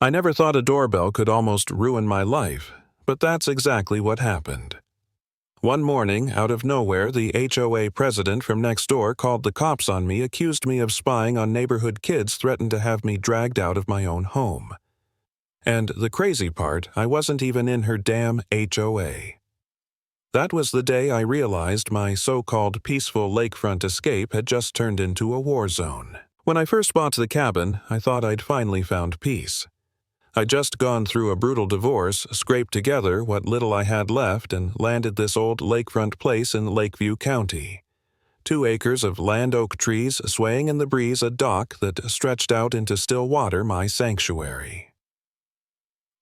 I never thought a doorbell could almost ruin my life, but that's exactly what happened. One morning, out of nowhere, the HOA president from next door called the cops on me, accused me of spying on neighborhood kids, threatened to have me dragged out of my own home. And the crazy part, I wasn't even in her damn HOA. That was the day I realized my so-called peaceful lakefront escape had just turned into a war zone. When I first bought the cabin, I thought I'd finally found peace. I'd just gone through a brutal divorce, scraped together what little I had left, and landed this old lakefront place in Lakeview County. 2 acres of land oak trees swaying in the breeze, a dock that stretched out into still water, my sanctuary.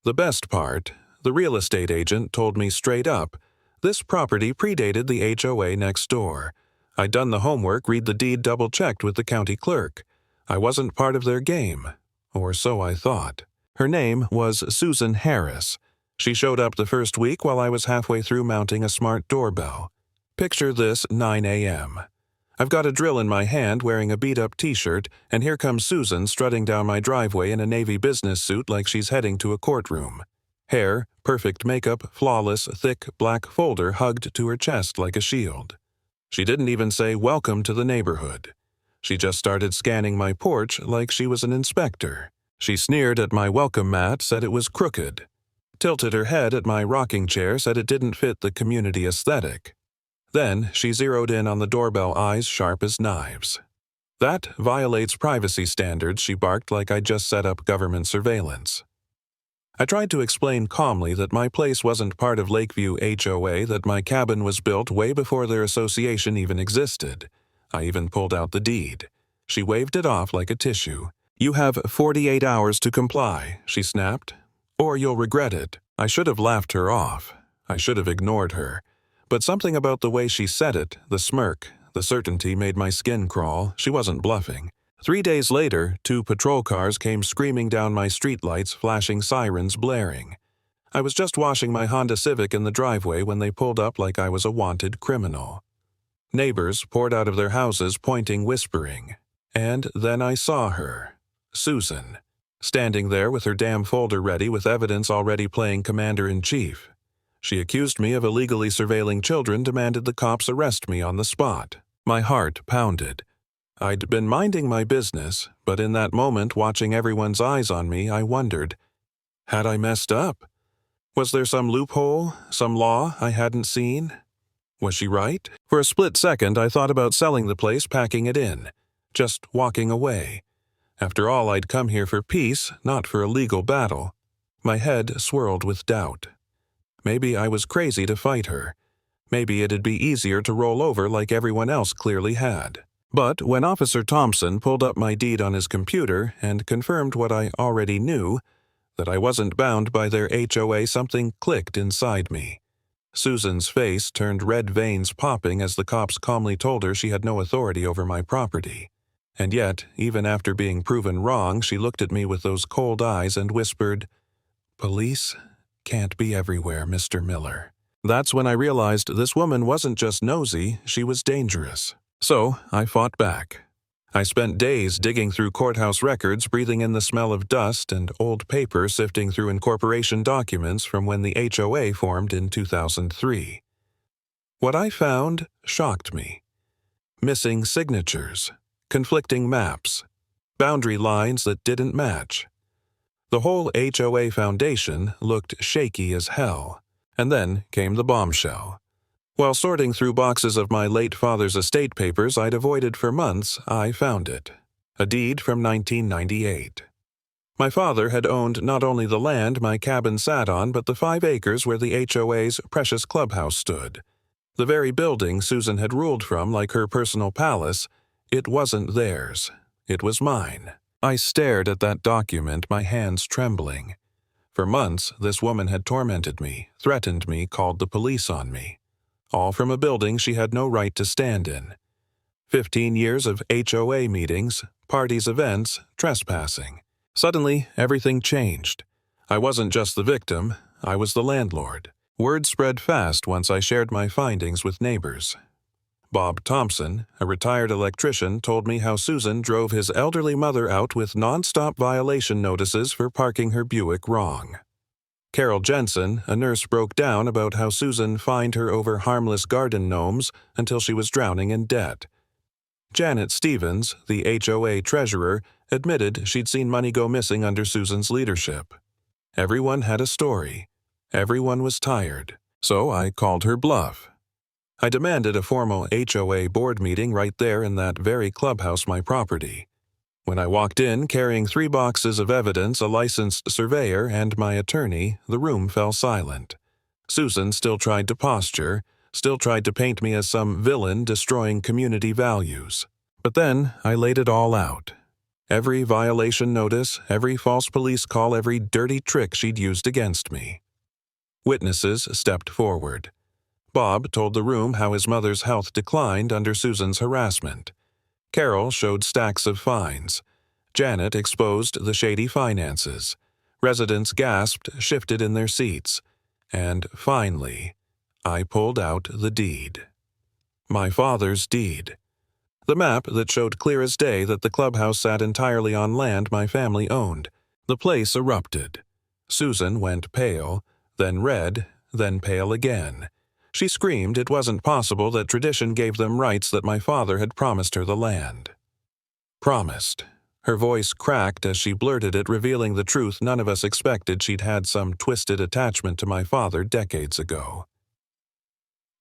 The best part, the real estate agent told me straight up, this property predated the HOA next door. I'd done the homework, read the deed, double-checked with the county clerk. I wasn't part of their game, or so I thought. Her name was Susan Harris. She showed up the first week while I was halfway through mounting a smart doorbell. Picture this, 9 a.m. I've got a drill in my hand, wearing a beat-up t-shirt, and here comes Susan strutting down my driveway in a navy business suit like she's heading to a courtroom. Hair, perfect makeup, flawless, thick black folder hugged to her chest like a shield. She didn't even say welcome to the neighborhood. She just started scanning my porch like she was an inspector. She sneered at my welcome mat, said it was crooked. Tilted her head at my rocking chair, said it didn't fit the community aesthetic. Then she zeroed in on the doorbell, eyes sharp as knives. That violates privacy standards, she barked like I'd just set up government surveillance. I tried to explain calmly that my place wasn't part of Lakeview HOA, that my cabin was built way before their association even existed. I even pulled out the deed. She waved it off like a tissue. "You have 48 hours to comply," she snapped, "or you'll regret it." I should have laughed her off. I should have ignored her. But something about the way she said it, the smirk, the certainty made my skin crawl. She wasn't bluffing. 3 days later, 2 patrol cars came screaming down my streetlights, flashing sirens blaring. I was just washing my Honda Civic in the driveway when they pulled up like I was a wanted criminal. Neighbors poured out of their houses, pointing, whispering. And then I saw her. Susan, standing there with her damn folder ready, with evidence already playing commander-in-chief. She accused me of illegally surveilling children, demanded the cops arrest me on the spot. My heart pounded. I'd been minding my business, but in that moment, watching everyone's eyes on me, I wondered, had I messed up? Was there some loophole, some law I hadn't seen? Was she right? For a split second, I thought about selling the place, packing it in, just walking away. After all, I'd come here for peace, not for a legal battle. My head swirled with doubt. Maybe I was crazy to fight her. Maybe it'd be easier to roll over like everyone else clearly had. But when Officer Thompson pulled up my deed on his computer and confirmed what I already knew, that I wasn't bound by their HOA, something clicked inside me. Susan's face turned red, veins popping as the cops calmly told her she had no authority over my property. And yet, even after being proven wrong, she looked at me with those cold eyes and whispered, "Police can't be everywhere, Mr. Miller." That's when I realized this woman wasn't just nosy, she was dangerous. So I fought back. I spent days digging through courthouse records, breathing in the smell of dust and old paper, sifting through incorporation documents from when the HOA formed in 2003. What I found shocked me. Missing signatures. Conflicting maps, boundary lines that didn't match. The whole HOA foundation looked shaky as hell. And then came the bombshell. While sorting through boxes of my late father's estate papers I'd avoided for months, I found it. A deed from 1998. My father had owned not only the land my cabin sat on, but the 5 acres where the HOA's precious clubhouse stood. The very building Susan had ruled from like her personal palace. It wasn't theirs. It was mine. I stared at that document, my hands trembling. For months, this woman had tormented me, threatened me, called the police on me. All from a building she had no right to stand in. 15 years of HOA meetings, parties, events, trespassing. Suddenly, everything changed. I wasn't just the victim, I was the landlord. Word spread fast once I shared my findings with neighbors. Bob Thompson, a retired electrician, told me how Susan drove his elderly mother out with nonstop violation notices for parking her Buick wrong. Carol Jensen, a nurse, broke down about how Susan fined her over harmless garden gnomes until she was drowning in debt. Janet Stevens, the HOA treasurer, admitted she'd seen money go missing under Susan's leadership. Everyone had a story. Everyone was tired. So I called her bluff. I demanded a formal HOA board meeting right there in that very clubhouse my property. When I walked in carrying 3 boxes of evidence, a licensed surveyor, and my attorney, the room fell silent. Susan still tried to posture, still tried to paint me as some villain destroying community values. But then I laid it all out. Every violation notice, every false police call, every dirty trick she'd used against me. Witnesses stepped forward. Bob told the room how his mother's health declined under Susan's harassment. Carol showed stacks of fines. Janet exposed the shady finances. Residents gasped, shifted in their seats. And finally, I pulled out the deed. My father's deed. The map that showed clear as day that the clubhouse sat entirely on land my family owned. The place erupted. Susan went pale, then red, then pale again. She screamed it wasn't possible that tradition gave them rights that my father had promised her the land. Promised. Her voice cracked as she blurted it, revealing the truth none of us expected: she'd had some twisted attachment to my father decades ago.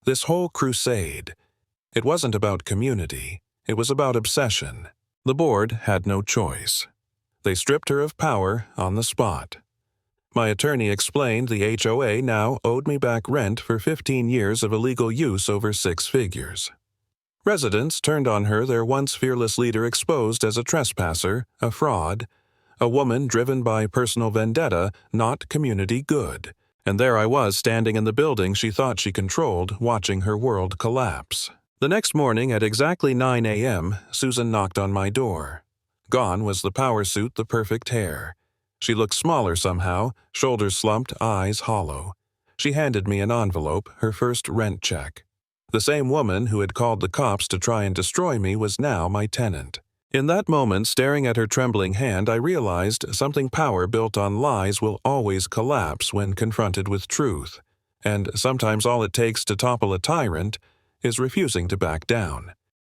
This whole crusade, it wasn't about community, it was about obsession. The board had no choice. They stripped her of power on the spot. My attorney explained the HOA now owed me back rent for 15 years of illegal use over 6 figures. Residents turned on her, their once fearless leader exposed as a trespasser, a fraud, a woman driven by personal vendetta, not community good. And there I was, standing in the building she thought she controlled, watching her world collapse. The next morning at exactly 9 a.m., Susan knocked on my door. Gone was the power suit, the perfect hair. She looked smaller somehow, shoulders slumped, eyes hollow. She handed me an envelope, her first rent check. The same woman who had called the cops to try and destroy me was now my tenant. In that moment, staring at her trembling hand, I realized something power built on lies will always collapse when confronted with truth. And sometimes all it takes to topple a tyrant is refusing to back down.